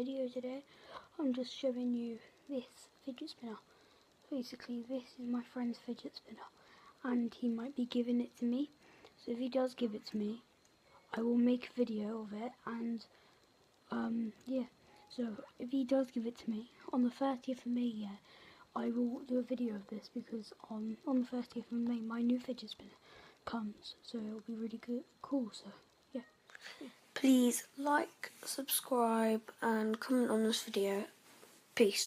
video today. I'm just showing you this fidget spinner. Basically, this is my friend's fidget spinner, and he might be giving it to me. So if he does give it to me, I will make a video of it, and yeah. So if he does give it to me on the 30th of May, yeah, I will do a video of this, because on the 30th of May my new fidget spinner comes, so it'll be really cool. So yeah. Please like, subscribe and comment on this video. Peace.